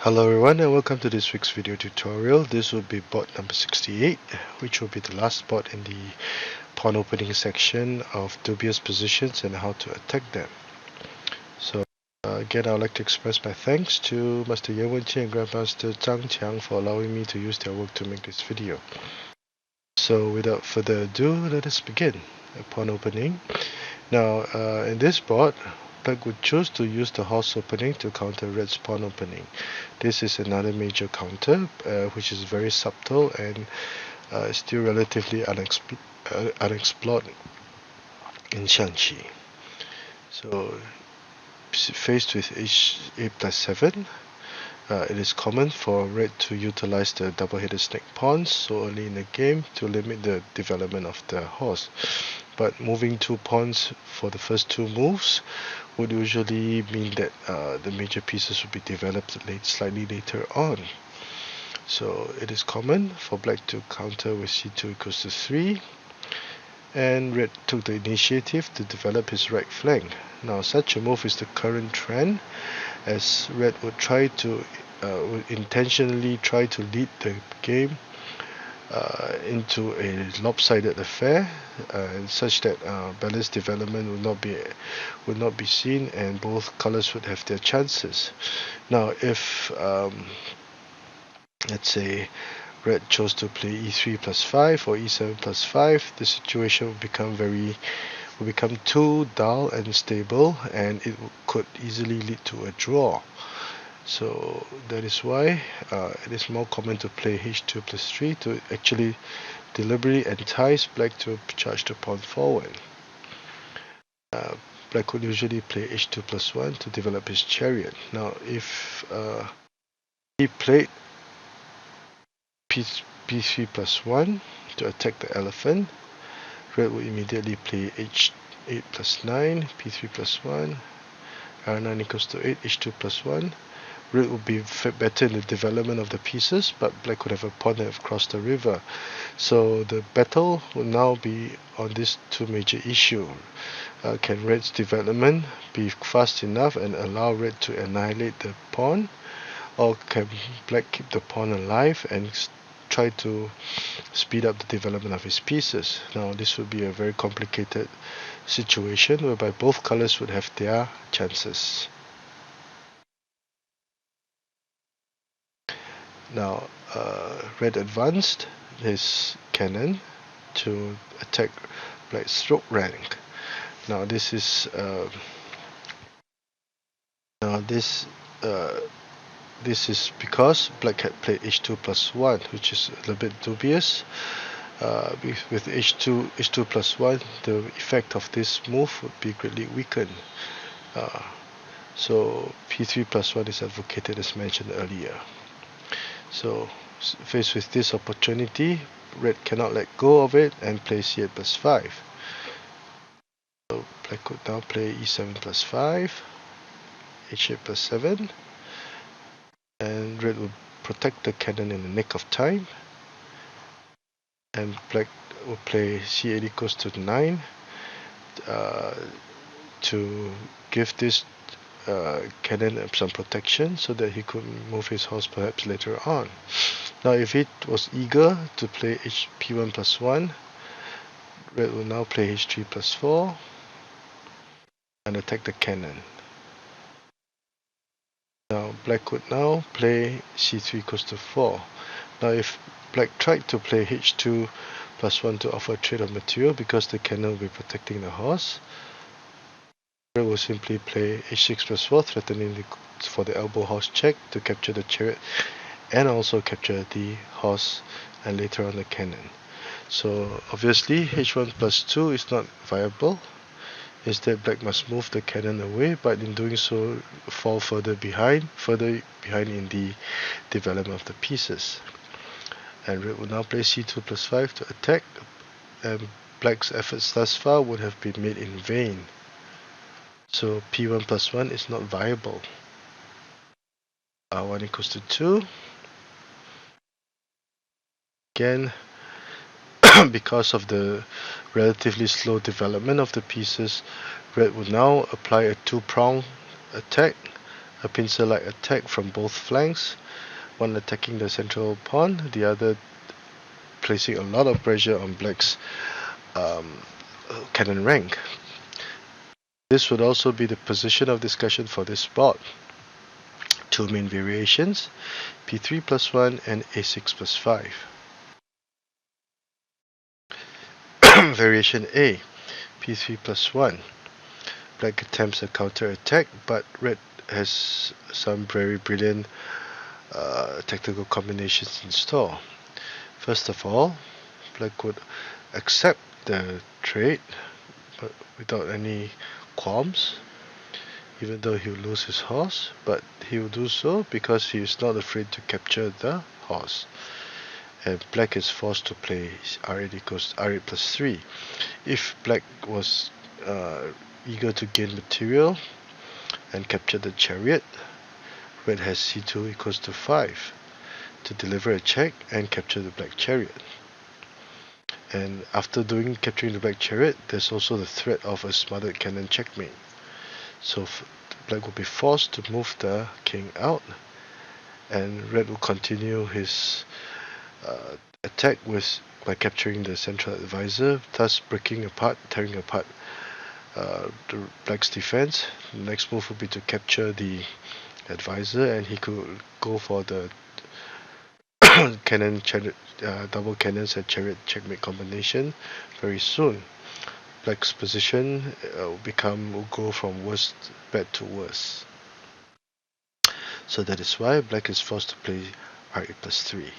Hello everyone and welcome to this week's video tutorial. This will be bot number 68, which will be the last bot in the pawn opening section of Dubious Positions and how to attack them. So again, I would like to express my thanks to Master Wenqing and Grandmaster Zhang for allowing me to use their work to make this video. So without further ado, let us begin a pawn opening. Now in this bot, Black would choose to use the horse opening to counter Red's pawn opening. This is another major counter, which is very subtle and still relatively unexplored in Xiangqi. So, faced with h8 plus 7, it is common for Red to utilize the double-headed snake pawns so early in the game to limit the development of the horse. But moving two pawns for the first two moves would usually mean that the major pieces would be developed slightly later on. So it is common for Black to counter with c2 equals to 3, and Red took the initiative to develop his right flank. Now such a move is the current trend, as Red would would intentionally try to lead the game into a lopsided affair, such that balanced development would not be seen, and both colors would have their chances. Now, if let's say Red chose to play e3 plus 5 or e7 plus 5, the situation will become too dull and unstable, and it could easily lead to a draw. So that is why it is more common to play h2 plus 3 to actually deliberately entice Black to charge the pawn forward. Black would usually play h2 plus 1 to develop his chariot. Now if he played b3 plus 1 to attack the elephant, Red would immediately play h8 plus 9, p3 plus 1, r9 equals to 8, h2 plus 1. Red would be better in the development of the pieces, but Black would have a pawn that have crossed the river. So the battle will now be on these two major issues. Can Red's development be fast enough and allow Red to annihilate the pawn? Or can Black keep the pawn alive and try to speed up the development of his pieces? Now this would be a very complicated situation whereby both colors would have their chances. Now, Red advanced his cannon to attack Black's stroke rank. Now, this is because Black had played h2 plus 1, which is a little bit dubious. With h2 plus 1, the effect of this move would be greatly weakened. So p3 plus 1 is advocated as mentioned earlier. So faced with this opportunity, Red cannot let go of it and play c8 plus 5. So Black could now play e7 plus 5, h8 plus 7, and Red would protect the cannon in the nick of time, and Black will play c8 equals to 9 to give this cannon some protection so that he could move his horse perhaps later on. Now if he was eager to play p1 plus 1, Red will now play h3 plus 4 and attack the cannon. Now Black would now play c3 equals to 4. Now if Black tried to play h2 plus 1 to offer a trade of material, because the cannon will be protecting the horse, Red will simply play h6 plus 4, threatening for the elbow horse check to capture the chariot and also capture the horse and later on the cannon. So obviously h1 plus 2 is not viable. Instead, Black must move the cannon away, but in doing so fall further behind in the development of the pieces. And Red will now play c2 plus 5 to attack, and Black's efforts thus far would have been made in vain. So p1 plus 1 is not viable. r1 equals to 2. Again, because of the relatively slow development of the pieces, Red would now apply a two-pronged attack a pincer-like attack from both flanks, one attacking the central pawn, the other placing a lot of pressure on black's cannon rank. This would also be the position of discussion for this board. Two main variations, p3 plus 1 and a6 plus 5. Variation A, p3 plus 1. Black attempts a counter-attack, but red has some very brilliant tactical combinations in store. First of all, black would accept the trade but without any qualms, even though he will lose his horse, but he will do so because he is not afraid to capture the horse. And black is forced to play r8 equals r8 plus 3. If black was eager to gain material and capture the chariot, red has c2 equals to 5 to deliver a check and capture the black chariot. And after capturing the black chariot, there's also the threat of a smothered cannon checkmate. So black will be forced to move the king out, and red will continue his attack by capturing the central advisor, thus tearing apart the black's defense. The next move would be to capture the advisor, and he could go for the double cannons and chariot checkmate combination very soon. Black's position will go from bad to worse. So that is why black is forced to play r8 plus 3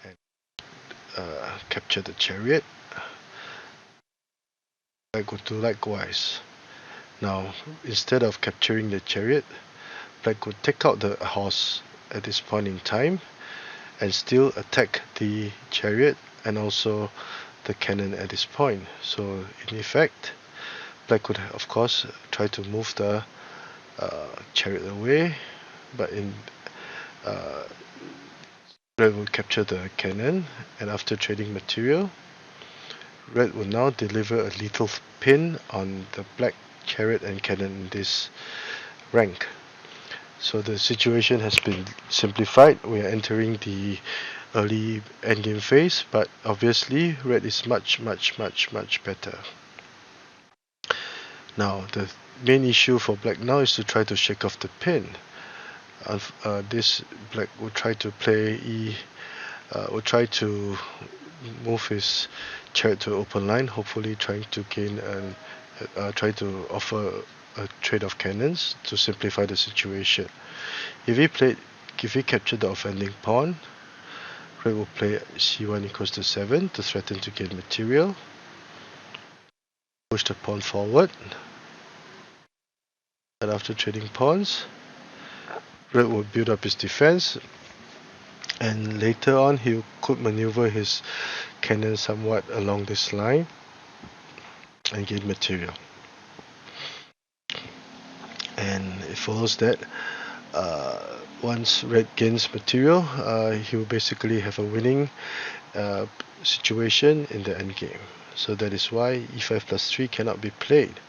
and capture the chariot. Black would do likewise. Now, instead of capturing the chariot, black would take out the horse at this point in time and still attack the chariot and also the cannon at this point. So in effect, black would of course try to move the chariot away, but red will capture the cannon, and after trading material, red will now deliver a lethal pin on the black chariot and cannon in this rank. So the situation has been simplified. We are entering the early endgame phase, but obviously red is much better. Now the main issue for black now is to try to shake off the pin. This black will try to play try to move his chariot to open line, hopefully trying to gain try to offer a trade of cannons to simplify the situation. If he captured the offending pawn, red will play c1 equals to 7 to threaten to gain material. Push the pawn forward, and after trading pawns, red will build up his defense, and later on he could maneuver his cannon somewhat along this line and gain material. And it follows that once red gains material, he will basically have a winning situation in the endgame. So that is why e5 plus 3 cannot be played,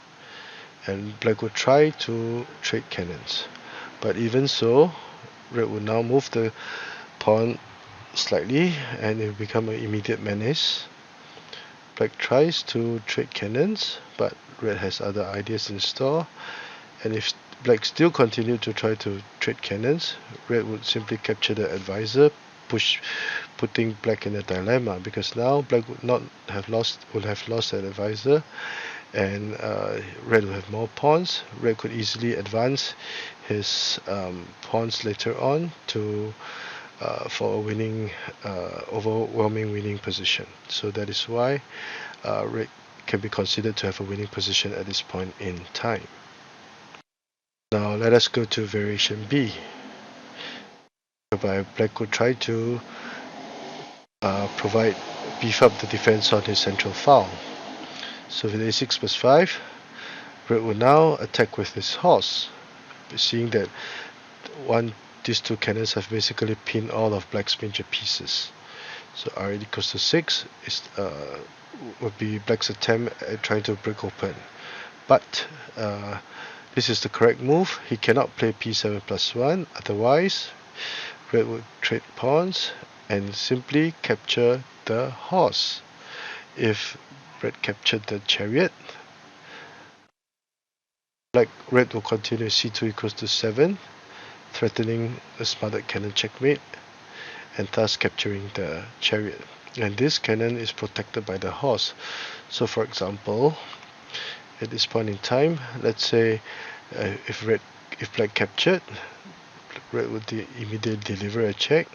and black will try to trade cannons. But even so, red will now move the pawn slightly and it will become an immediate menace. Black tries to trade cannons, but red has other ideas in store, and if black still continued to try to trade cannons, red would simply capture the advisor, putting black in a dilemma, because now black would have lost that advisor, and red will have more pawns. Red could easily advance his pawns later on for a winning, overwhelming winning position. So that is why red can be considered to have a winning position at this point in time. Now let us go to variation B, whereby black could try to beef up the defense on his central file. So with a6 plus 5, red will now attack with his horse, seeing that these two cannons have basically pinned all of black's major pieces. So r8 equals to 6 would be black's attempt at trying to break open. But This is the correct move. He cannot play p7 plus 1, otherwise red would trade pawns and simply capture the horse. If red captured the chariot, red will continue c2 equals to 7, threatening the smothered cannon checkmate and thus capturing the chariot. And this cannon is protected by the horse. So for example, at this point in time, let's say if black captured, red would immediately deliver a check,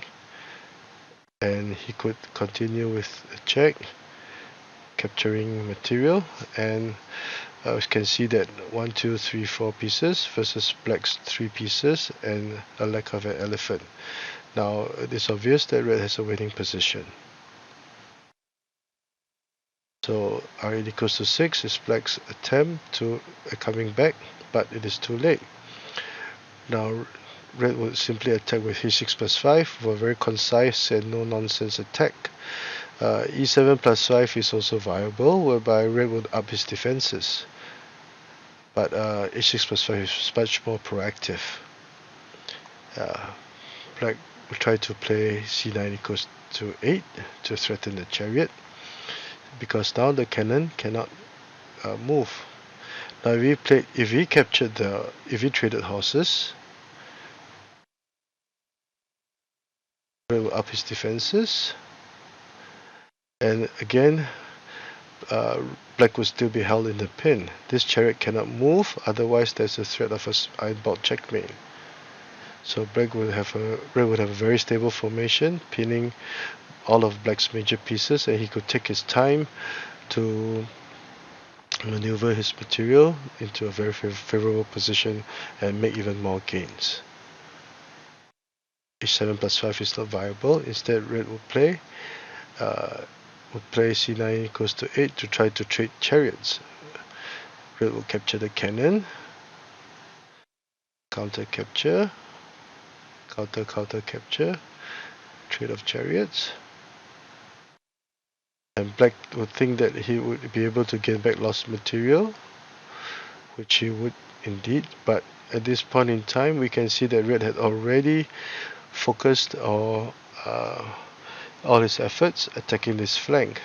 and he could continue with a check, capturing material, and we can see that 1, 2, 3, 4 pieces versus black's 3 pieces and a lack of an elephant. Now it is obvious that red has a winning position. So r8 equals to 6 is black's attempt to coming back, but it is too late. Now red would simply attack with h6 plus 5 for a very concise and no-nonsense attack. e7 plus 5 is also viable, whereby red would up his defenses. But h6 plus 5 is much more proactive. Black will try to play c9 equals to 8 to threaten the chariot, because now the cannon cannot move. Now if he traded horses, red will up his defenses, and again black will still be held in the pin. This chariot cannot move, otherwise there's a threat of a iron-bound checkmate. So red would have a very stable formation, pinning all of black's major pieces, and he could take his time to maneuver his material into a very favorable position and make even more gains. h7 plus 5 is not viable. Instead, red will play c9 equals to 8 to try to trade chariots. Red will capture the cannon, counter capture, counter capture, trade of chariots, and black would think that he would be able to gain back lost material, which he would indeed, but at this point in time we can see that red had already focused all his efforts attacking this flank,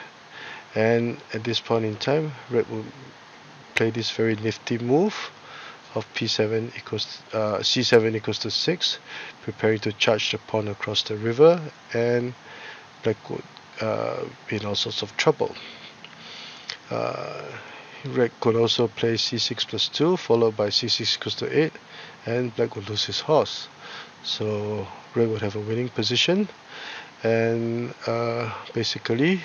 and at this point in time red will play this very nifty move of p7 equals c7 equals to 6, preparing to charge the pawn across the river, and black would be in all sorts of trouble. Red could also play c6 plus 2 followed by c6 equals to 8, and black would lose his horse. So red would have a winning position, and basically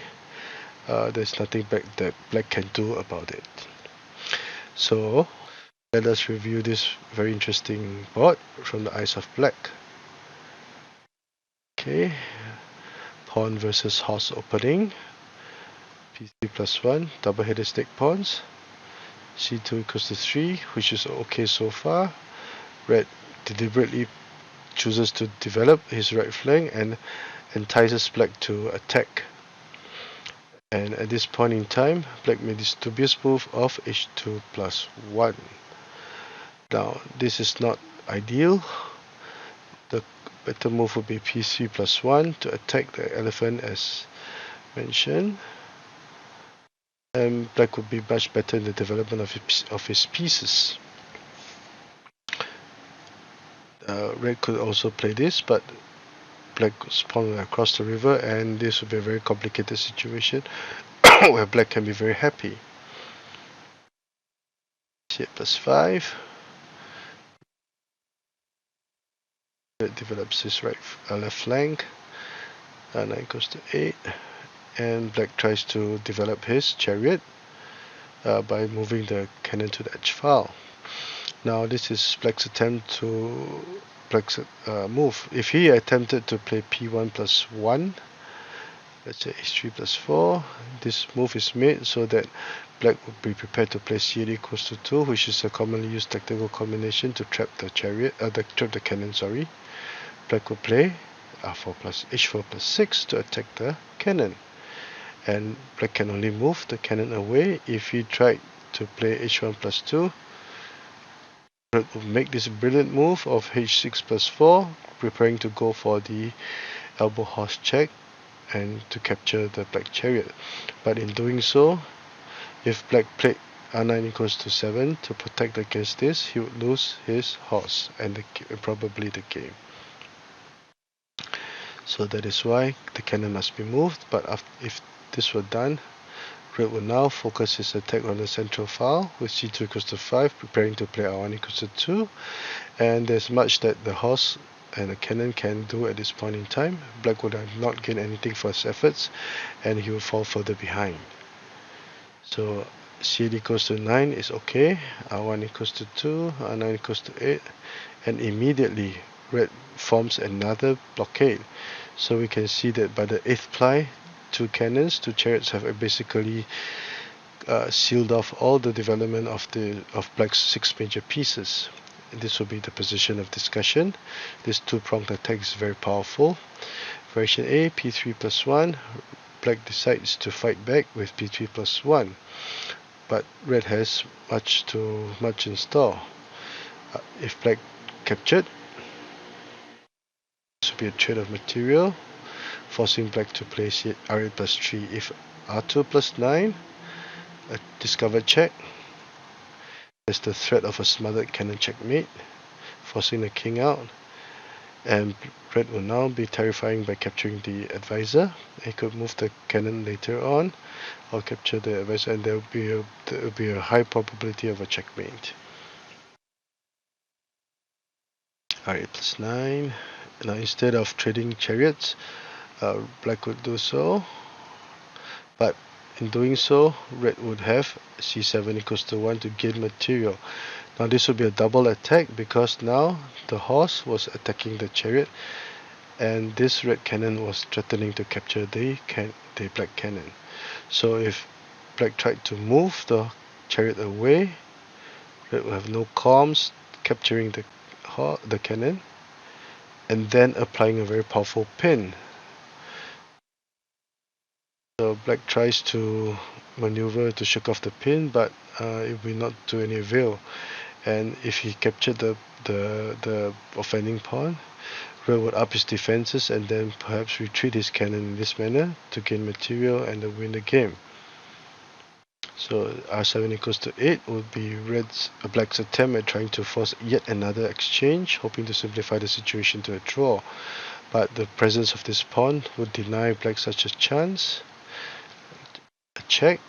there's nothing that black can do about it. So let us review this very interesting board from the eyes of black. Okay, pawn versus horse opening, p3 plus 1, double-headed stake pawns, c2 equals to 3, which is okay so far. Red deliberately chooses to develop his right flank and entices black to attack. And at this point in time, black made this dubious move of h2 plus 1. Now this is not ideal. The better move would be p3 plus 1 to attack the elephant as mentioned, and black would be much better in the development of his pieces. Red could also play this, but black's pawn will across the river, and this would be a very complicated situation where black can be very happy. c8 plus 5. Red develops his left flank, 9 equals to 8, and black tries to develop his chariot by moving the cannon to the edge file. Now this is black's attempt to move. If he attempted to play p1 plus 1, let's say h3 plus 4, this move is made so that black would be prepared to play c8 equals to 2, which is a commonly used tactical combination to trap the cannon. Black will play h4 plus 6 to attack the cannon, and black can only move the cannon away. If he tried to play h1 plus 2, Red will make this brilliant move of h6 plus 4, preparing to go for the elbow horse check and to capture the black chariot. But in doing so, if black played r9 equals to 7 to protect against this, he would lose his horse and probably the game. So that is why the cannon must be moved, but if this were done, Red will now focus his attack on the central file with c2 equals to 5, preparing to play r1 equals to 2, and there's much that the horse and the cannon can do at this point in time. Black would have not gained anything for his efforts, and he will fall further behind. So c8 equals to 9 is okay, r1 equals to 2, r9 equals to 8, and immediately Red forms another blockade. So we can see that by the 8th ply, two chariots have basically sealed off all the development of Black's 6 major pieces. This will be the position of discussion. This two-pronged attack is very powerful. Variation A, p3 plus 1. Black decides to fight back with p3 plus 1, but Red has much in store. If Black captured, this will be a trade of material, forcing Black to play r8 plus 3. If r2 plus 9, a discovered check, there's the threat of a smothered cannon checkmate, forcing the king out, and Red will now be terrifying by capturing the advisor. He could move the cannon later on or capture the advisor, and there will be a high probability of a checkmate. r8 plus 9. Now instead of trading chariots, Black would do so, but in doing so, Red would have c7 equals to 1 to gain material. Now this would be a double attack because now the horse was attacking the chariot, and this red cannon was threatening to capture the black cannon. So if Black tried to move the chariot away, Red will have no comms capturing the cannon, and then applying a very powerful pin. So Black tries to maneuver to shake off the pin, but it will not to any avail. And if he captured the offending pawn, Red would up his defenses and then perhaps retreat his cannon in this manner to gain material and to win the game. So r7 equals to 8 would be Black's attempt at trying to force yet another exchange, hoping to simplify the situation to a draw. But the presence of this pawn would deny Black such a chance. A check,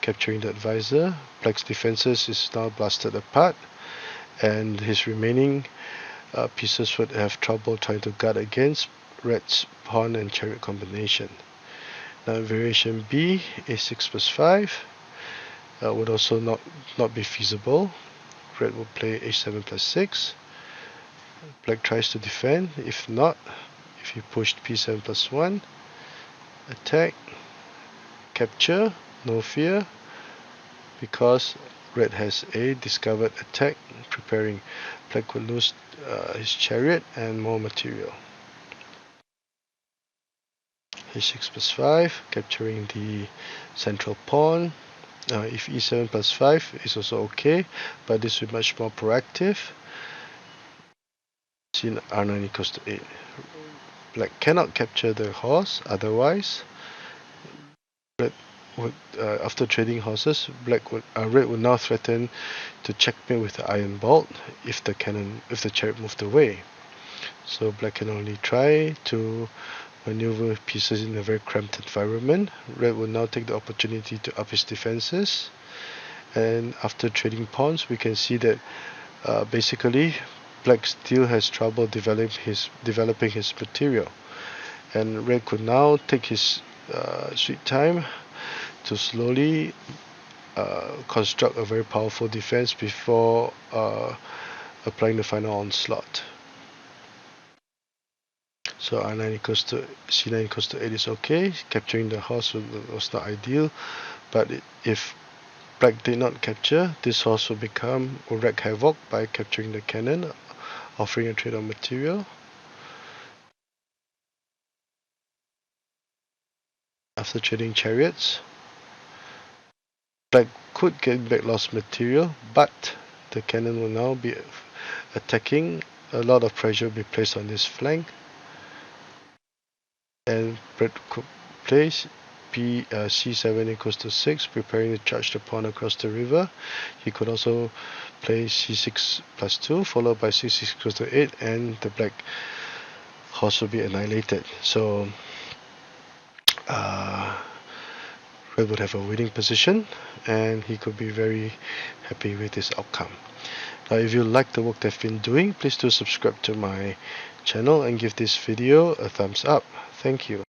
capturing the advisor. Black's defenses is now blasted apart, and his remaining pieces would have trouble trying to guard against Red's pawn and chariot combination. Now variation B, a6 plus 5, would also not be feasible. Red will play h7 plus 6. Black tries to defend. If not, if he pushed p7 plus 1, attack, capture, no fear, because Red has a discovered attack preparing. Black will lose his chariot and more material. h6 plus 5, capturing the central pawn. If e7 plus 5 is also okay, but this will be much more proactive. See r9 equals to 8. Black cannot capture the horse, otherwise Red would, after trading horses, Red would now threaten to checkmate with the iron bolt if the chariot moved away. So Black can only try to maneuver pieces in a very cramped environment. Red will now take the opportunity to up his defenses, and after trading pawns, we can see that basically Black still has trouble developing his material, and Red could now take his sweet time to slowly construct a very powerful defense before applying the final onslaught. So r9 equals to c9 equals to 8 is okay. Capturing the horse was not ideal, but if Black did not capture, this horse will wreak havoc by capturing the cannon, offering a trade on material. After trading chariots, Black could get back lost material, but the cannon will now be attacking. A lot of pressure will be placed on this flank, and Brett could place c7 equals to 6, preparing to charge the pawn across the river. He could also play c6 plus 2, followed by c6 equals to 8, and the black horse will be annihilated. So Red would have a winning position, and he could be very happy with this outcome. Now, if you like the work that I've been doing, please do subscribe to my channel and give this video a thumbs up. Thank you.